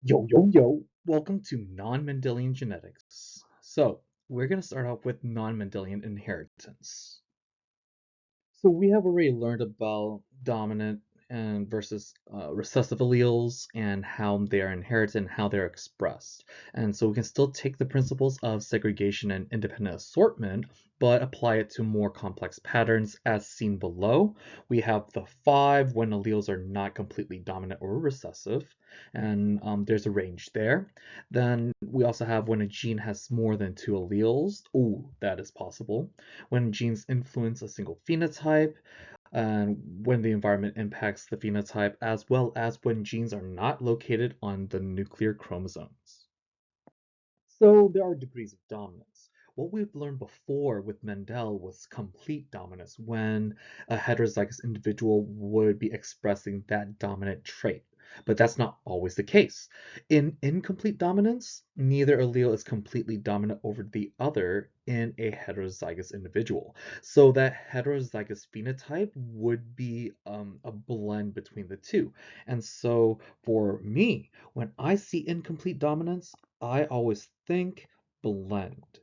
Yo, yo, yo. Welcome to Non-Mendelian Genetics. So, we're going to start off with non-Mendelian inheritance. So we have already learned about dominant and versus recessive alleles and how they are inherited and how they're expressed. And so we can still take the principles of segregation and independent assortment, but apply it to more complex patterns as seen below. We have the 5 when alleles are not completely dominant or recessive, and there's a range there. Then we also have when a gene has more than 2 alleles. Ooh, that is possible. When genes influence a single phenotype, and when the environment impacts the phenotype, as well as when genes are not located on the nuclear chromosomes. So there are degrees of dominance. What we've learned before with Mendel was complete dominance, when a heterozygous individual would be expressing that dominant trait. But that's not always the case. In incomplete dominance, neither allele is completely dominant over the other in a heterozygous individual. So that heterozygous phenotype would be a blend between the two. And so for me, when I see incomplete dominance, I always think blend.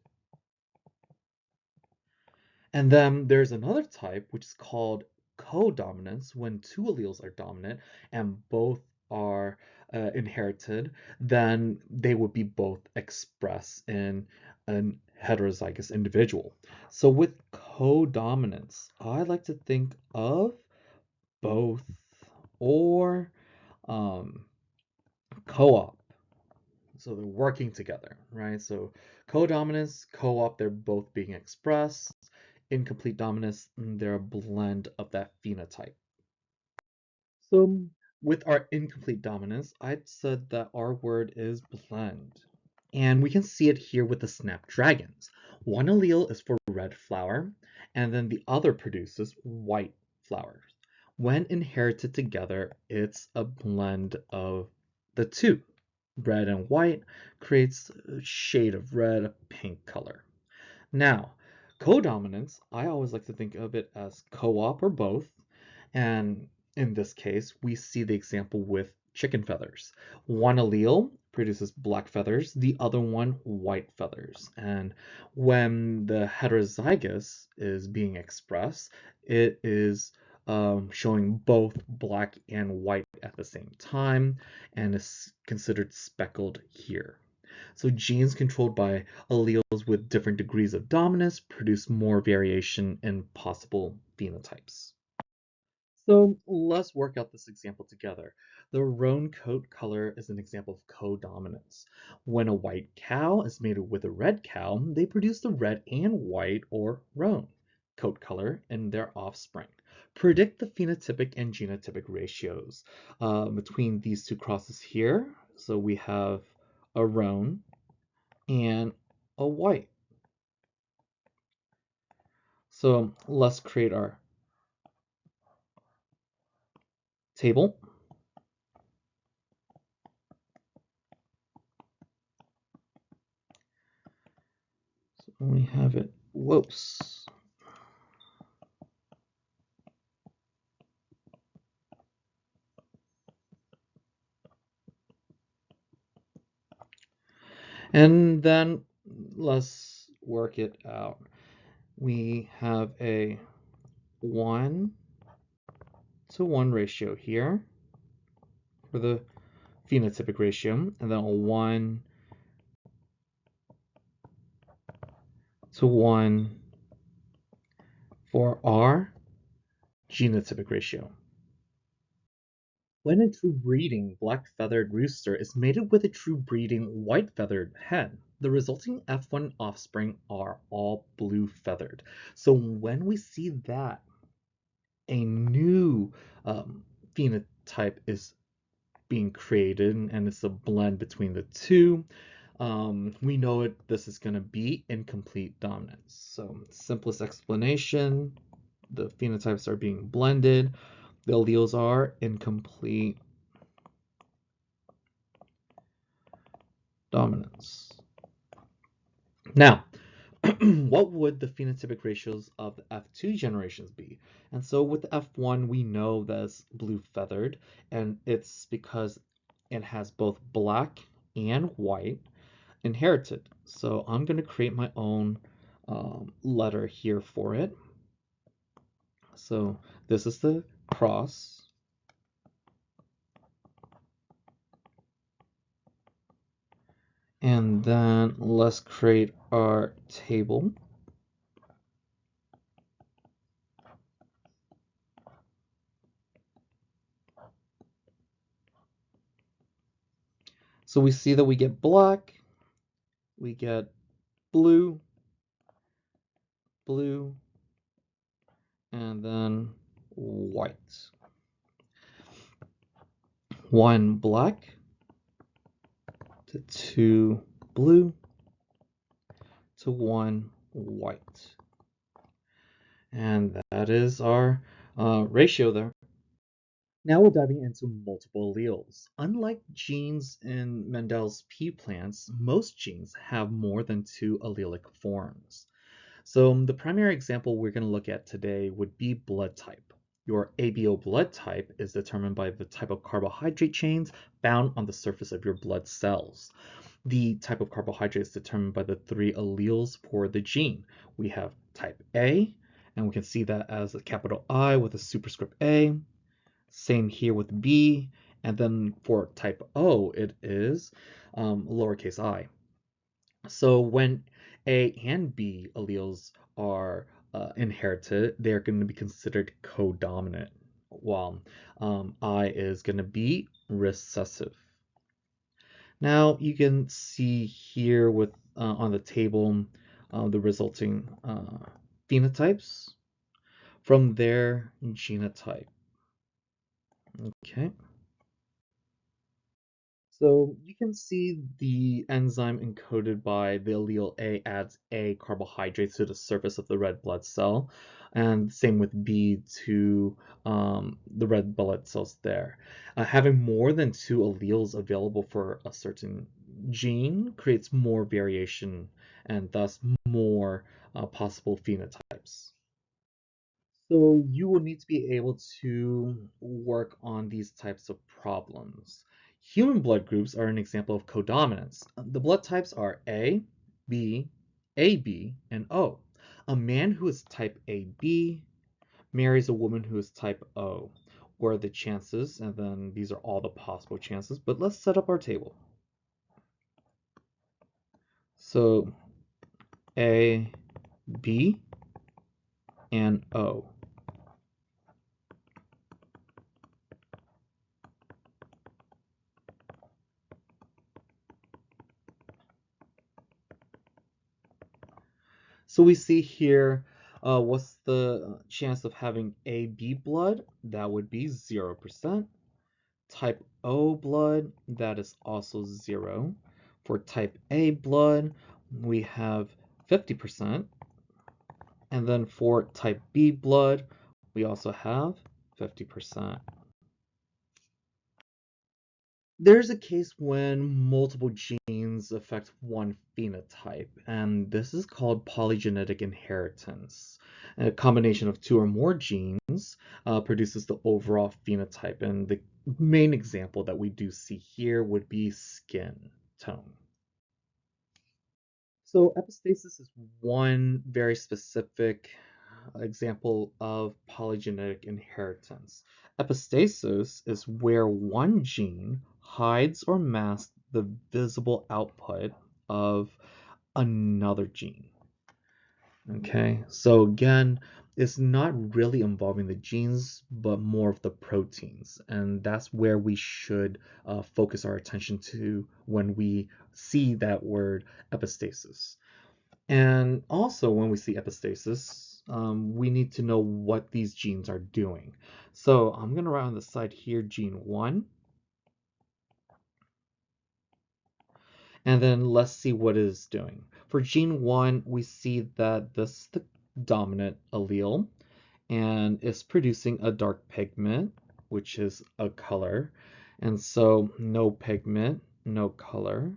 And then there's another type, which is called codominance, when 2 alleles are dominant and both are inherited, then they would be both expressed in an heterozygous individual. So with codominance, I like to think of both or co-op. So they're working together, right? So codominance, co-op, they're both being expressed. Incomplete dominance, they're a blend of that phenotype. So with our incomplete dominance, I'd said that our word is blend. And we can see it here with the snapdragons. One allele is for red flower, and then the other produces white flowers. When inherited together, it's a blend of the two. Red and white creates a shade of red, a pink color. Now, codominance, I always like to think of it as co-op or both. And in this case, we see the example with chicken feathers. One allele produces black feathers, the other one white feathers. And when the heterozygous is being expressed, it is showing both black and white at the same time and is considered speckled here. So genes controlled by alleles with different degrees of dominance produce more variation in possible phenotypes. So let's work out this example together. The roan coat color is an example of codominance. When a white cow is mated with a red cow, they produce the red and white or roan coat color in their offspring. Predict the phenotypic and genotypic ratios between these two crosses here. So we have a roan and a white. So let's create our table. So we have it, whoops. And then let's work it out. We have a 1-to-1 ratio here for the phenotypic ratio, and then a 1-to-1 for our genotypic ratio. When a true breeding black-feathered rooster is mated with a true breeding white-feathered hen, the resulting F1 offspring are all blue-feathered. So when we see that, a new phenotype is being created, and it's a blend between the two. We know this is going to be incomplete dominance. So simplest explanation, the phenotypes are being blended. The alleles are incomplete dominance. Now, what would the phenotypic ratios of the F2 generations be? And so with the F1, we know that's blue feathered, and it's because it has both black and white inherited. So I'm going to create my own letter here for it. So this is the cross. And then let's create our table. So we see that we get black, we get blue, blue, and then white. One black to two blue to one white. And that is our ratio there. Now we're diving into multiple alleles. Unlike genes in Mendel's pea plants, most genes have more than two allelic forms. So the primary example we're going to look at today would be blood type. Your ABO blood type is determined by the type of carbohydrate chains found on the surface of your blood cells. The type of carbohydrate is determined by the three alleles for the gene. We have type A, and we can see that as a capital I with a superscript A. Same here with B, and then for type O, it is lowercase I. So when A and B alleles are inherited, they're going to be considered codominant, while I is going to be recessive. Now you can see here with on the table the resulting phenotypes from their genotype. Okay. So you can see the enzyme encoded by the allele A adds A carbohydrates to the surface of the red blood cell, and same with B to the red blood cells there. Having more than two alleles available for a certain gene creates more variation and thus more possible phenotypes. So you will need to be able to work on these types of problems. Human blood groups are an example of codominance. The blood types are A, B, AB, and O. A man who is type AB marries a woman who is type O. What are the chances? And then these are all the possible chances, but let's set up our table. So A, B, and O. So we see here, what's the chance of having AB blood? That would be 0%. Type O blood, that is also 0. For type A blood, we have 50%. And then for type B blood, we also have 50%. There's a case when multiple genes affect one phenotype, and this is called polygenic inheritance. A combination of two or more genes produces the overall phenotype, and the main example that we do see here would be skin tone. So epistasis is one very specific example of polygenic inheritance. Epistasis is where one gene hides or masks the visible output of another gene. Okay, so again, it's not really involving the genes, but more of the proteins. And that's where we should focus our attention to when we see that word epistasis. And also, when we see epistasis, we need to know what these genes are doing. So I'm going to write on the side here gene 1. And then let's see what it is doing. For gene 1, we see that this is the dominant allele, and it's producing a dark pigment, which is a color. And so no pigment, no color.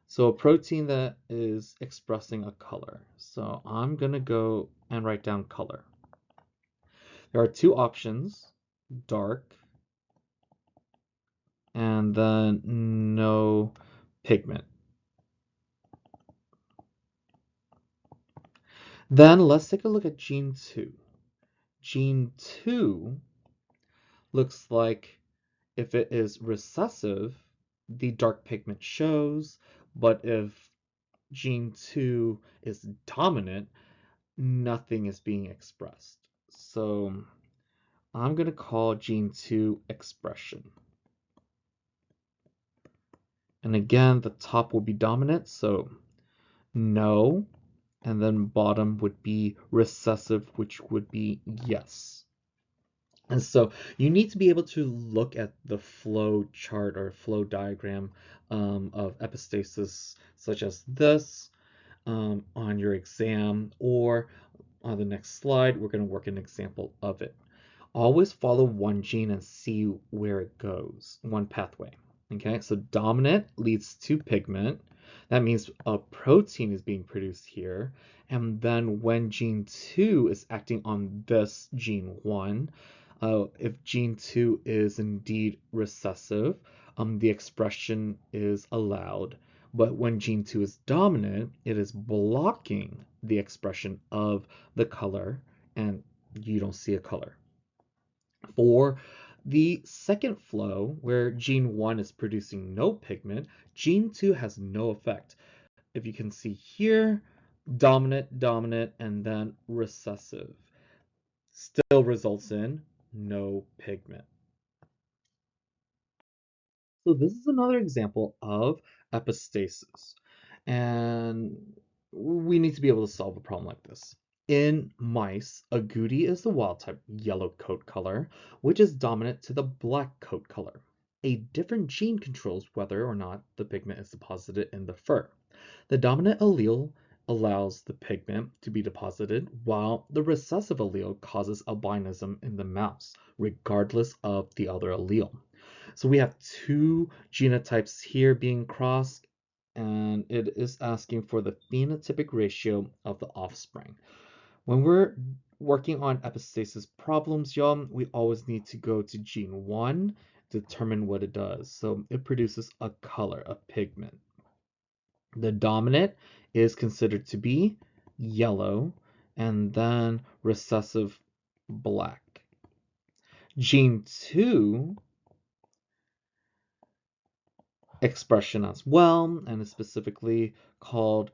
So a protein that is expressing a color. So I'm going to go and write down color. There are two options, dark and then no pigment. Then let's take a look at gene 2. Gene 2 looks like if it is recessive, the dark pigment shows, but if gene 2 is dominant, nothing is being expressed. So I'm going to call gene 2 expression. And again, the top will be dominant, so no. And then bottom would be recessive, which would be yes. And so you need to be able to look at the flow chart or flow diagram of epistasis, such as this, on your exam, or on the next slide, we're going to work an example of it. Always follow one gene and see where it goes, one pathway. Okay, so dominant leads to pigment. That means a protein is being produced here. And then when gene 2 is acting on this gene 1, if gene 2 is indeed recessive, the expression is allowed. But when gene 2 is dominant, it is blocking the expression of the color, and you don't see a color. For the second flow, where gene 1 is producing no pigment, gene 2 has no effect. If you can see here, dominant, dominant, and then recessive still results in no pigment. So this is another example of epistasis, and we need to be able to solve a problem like this. In mice, agouti is the wild type yellow coat color, which is dominant to the black coat color. A different gene controls whether or not the pigment is deposited in the fur. The dominant allele allows the pigment to be deposited, while the recessive allele causes albinism in the mouse, regardless of the other allele. So we have two genotypes here being crossed, and it is asking for the phenotypic ratio of the offspring. When we're working on epistasis problems, y'all, we always need to go to gene 1, determine what it does. So it produces a color, a pigment. The dominant is considered to be yellow, and then recessive black. Gene 2 expression as well, and is specifically called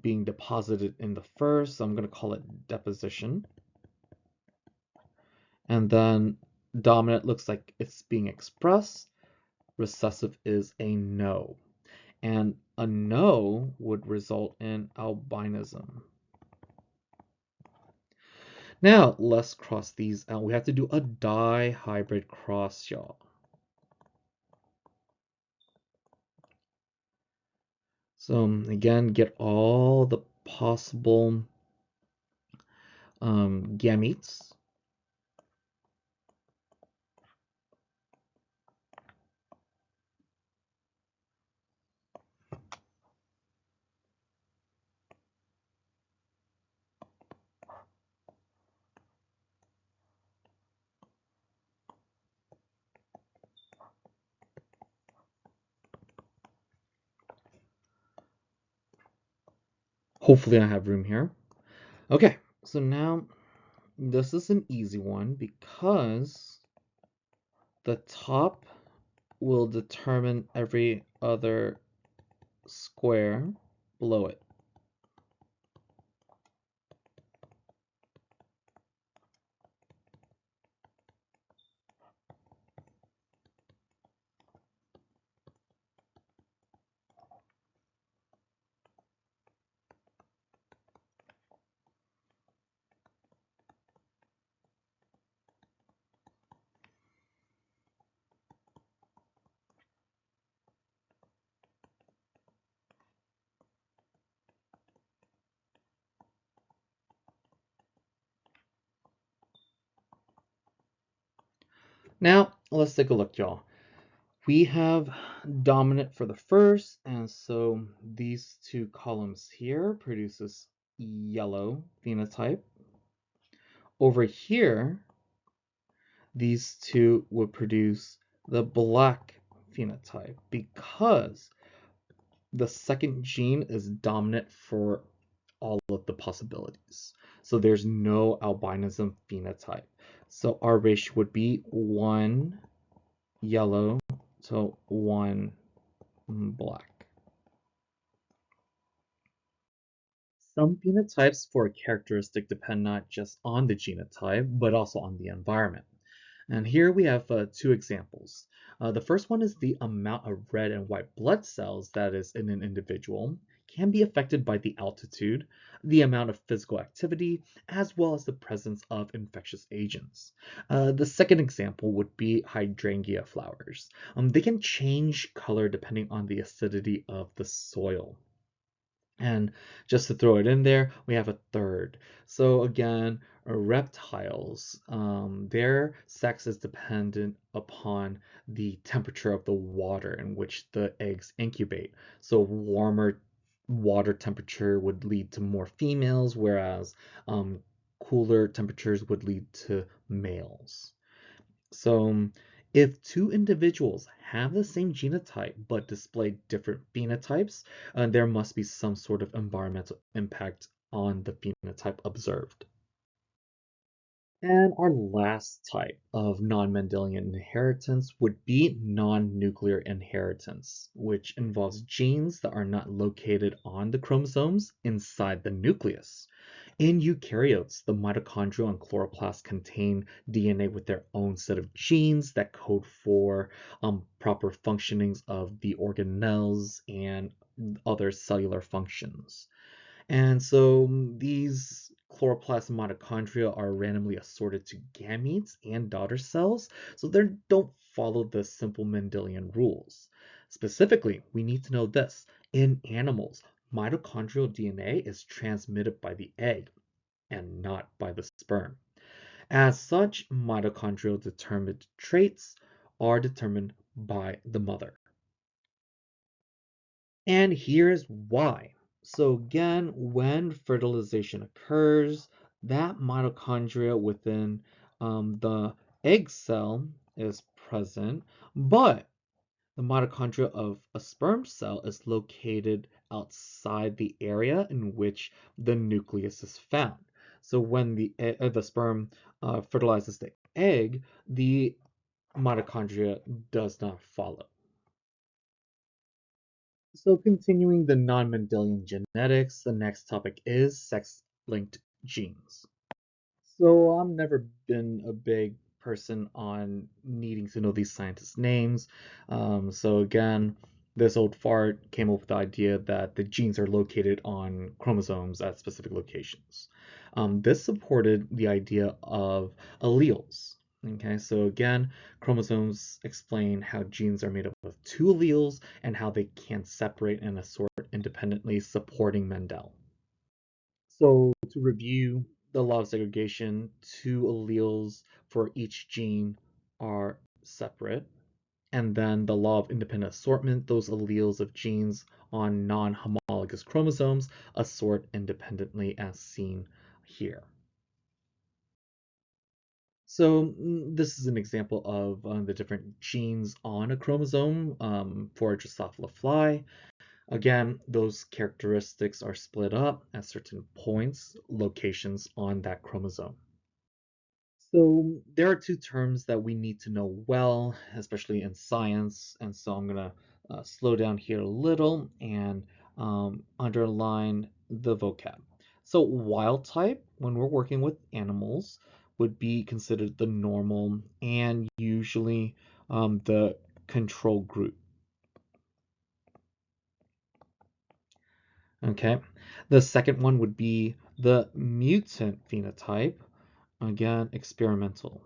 being deposited in the fur, so I'm going to call it deposition. And then dominant looks like it's being expressed. Recessive is a no. And a no would result in albinism. Now, let's cross these out. We have to do a dihybrid cross, y'all. So again, get all the possible gametes. Hopefully I have room here. Okay, so now this is an easy one because the top will determine every other square below it. Now, let's take a look, y'all. We have dominant for the first, and so these two columns here produces yellow phenotype. Over here, these two would produce the black phenotype because the second gene is dominant for all of the possibilities. So there's no albinism phenotype. So our ratio would be 1 yellow to 1 black. Some phenotypes for a characteristic depend not just on the genotype, but also on the environment. And here we have two examples. The first one is the amount of red and white blood cells that is in an individual can be affected by the altitude, the amount of physical activity, as well as the presence of infectious agents. The second example would be hydrangea flowers. They can change color depending on the acidity of the soil. And just to throw it in there, we have a third. So again, reptiles, their sex is dependent upon the temperature of the water in which the eggs incubate. So warmer water temperature would lead to more females, whereas cooler temperatures would lead to males. So, if two individuals have the same genotype but display different phenotypes, there must be some sort of environmental impact on the phenotype observed. And our last type of non-Mendelian inheritance would be non-nuclear inheritance, which involves genes that are not located on the chromosomes inside the nucleus. In eukaryotes, the mitochondrial and chloroplast contain DNA with their own set of genes that code for proper functionings of the organelles and other cellular functions. And so these chloroplast mitochondria are randomly assorted to gametes and daughter cells, so they don't follow the simple Mendelian rules. Specifically, we need to know this. In animals, mitochondrial DNA is transmitted by the egg and not by the sperm. As such, mitochondrial determined traits are determined by the mother. And here's why. So again, when fertilization occurs, that mitochondria within the egg cell is present, but the mitochondria of a sperm cell is located outside the area in which the nucleus is found. So when the sperm fertilizes the egg, the mitochondria does not follow. So continuing the non-Mendelian genetics, the next topic is sex-linked genes. So I've never been a big person on needing to know these scientists' names. So again, this old fart came up with the idea that the genes are located on chromosomes at specific locations. This supported the idea of alleles. Okay, so again, chromosomes explain how genes are made up of two alleles and how they can separate and assort independently, supporting Mendel. So to review the law of segregation, two alleles for each gene are separate. And then the law of independent assortment, those alleles of genes on non-homologous chromosomes assort independently as seen here. So this is an example of the different genes on a chromosome for a Drosophila fly. Again, those characteristics are split up at certain points, locations on that chromosome. So there are two terms that we need to know well, especially in science, and so I'm gonna slow down here a little and underline the vocab. So wild type, when we're working with animals, would be considered the normal and usually the control group. Okay, the second one would be the mutant phenotype, again, experimental.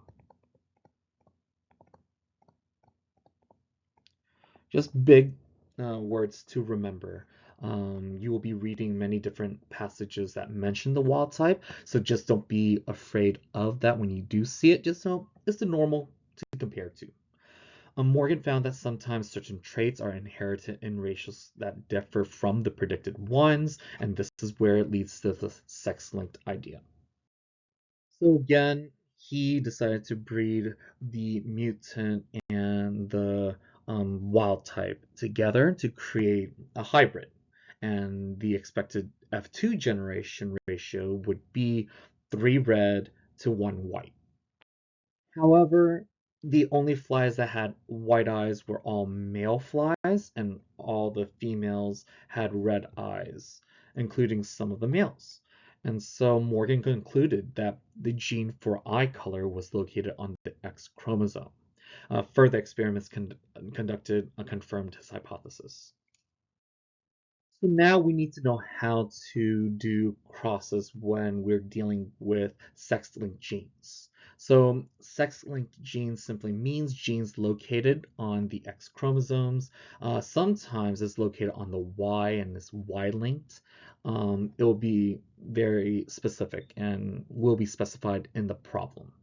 Just big words to remember. You will be reading many different passages that mention the wild type, so just don't be afraid of that when you do see it. Just know it's the normal to compare to. Morgan found that sometimes certain traits are inherited in ratios that differ from the predicted ones, and this is where it leads to the sex-linked idea. So again, he decided to breed the mutant and the wild type together to create a hybrid. And the expected F2 generation ratio would be 3 red to 1 white. However, the only flies that had white eyes were all male flies, and all the females had red eyes, including some of the males. And so Morgan concluded that the gene for eye color was located on the X chromosome. Further experiments conducted confirmed his hypothesis. So now we need to know how to do crosses when we're dealing with sex-linked genes. So sex-linked genes simply means genes located on the X chromosomes. Sometimes it's located on the Y and is Y-linked. It will be very specific and will be specified in the problem.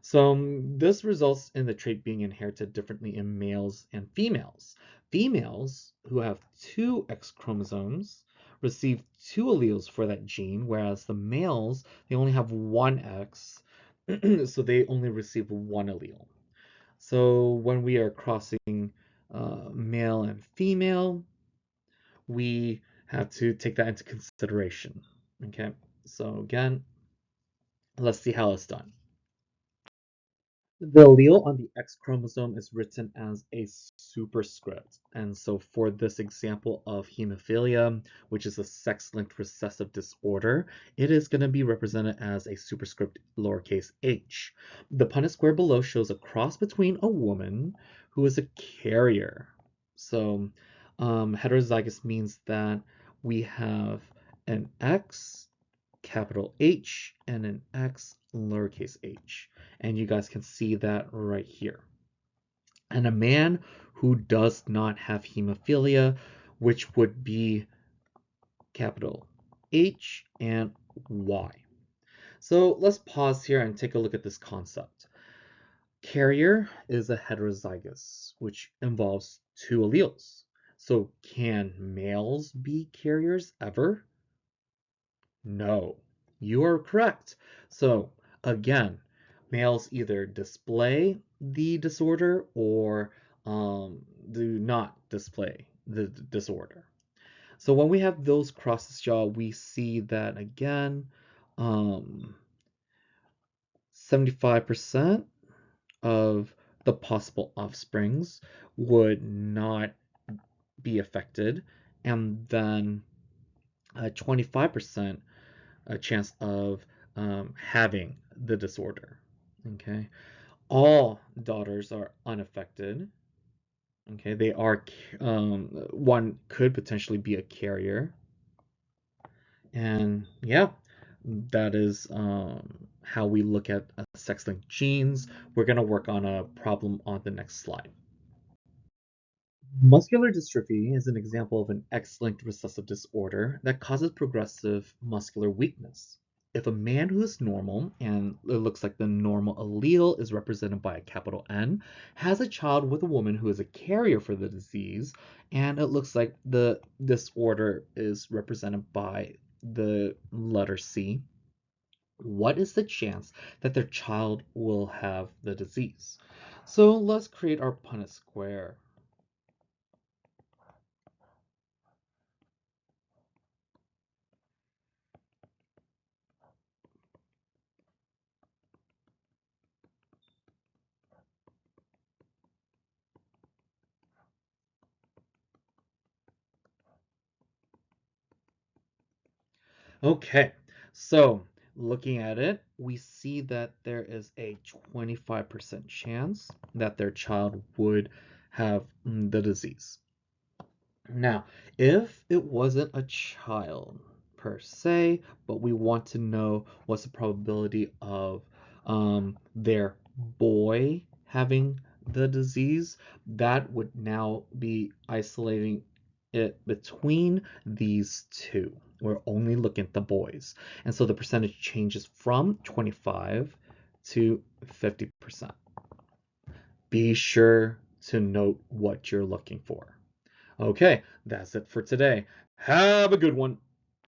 So this results in the trait being inherited differently in males and females. Females who have 2X chromosomes receive 2 alleles for that gene, whereas the males, they only have 1X, so they only receive 1 allele. So when we are crossing male and female, we have to take that into consideration. Okay, so again, let's see how it's done. The allele on the X chromosome is written as a superscript. And so for this example of hemophilia, which is a sex-linked recessive disorder, it is going to be represented as a superscript lowercase h. The Punnett square below shows a cross between a woman who is a carrier. So heterozygous means that we have an X capital H and an X lowercase h. And you guys can see that right here. And a man who does not have hemophilia, which would be capital H and Y. So let's pause here and take a look at this concept. Carrier is a heterozygous, which involves 2 alleles. So can males be carriers ever? No, you are correct. So again, males either display the disorder or do not display the disorder. So when we have those crosses, y'all, we see that again, 75% of the possible offsprings would not be affected, and then 25% a chance of having the disorder. Okay, all daughters are unaffected. Okay, they are one could potentially be a carrier, and yeah, that is how we look at sex-linked genes. We're gonna work on a problem on the next slide. Muscular dystrophy is an example of an X-linked recessive disorder that causes progressive muscular weakness. If a man who is normal, and it looks like the normal allele is represented by a capital N, has a child with a woman who is a carrier for the disease, and it looks like the disorder is represented by the letter C, what is the chance that their child will have the disease? So let's create our Punnett square. Okay, so looking at it, we see that there is a 25% chance that their child would have the disease. Now, if it wasn't a child per se, but we want to know what's the probability of their boy having the disease, that would now be isolating it between these two. We're only looking at the boys. And so the percentage changes from 25 to 50%. Be sure to note what you're looking for. Okay, that's it for today. Have a good one.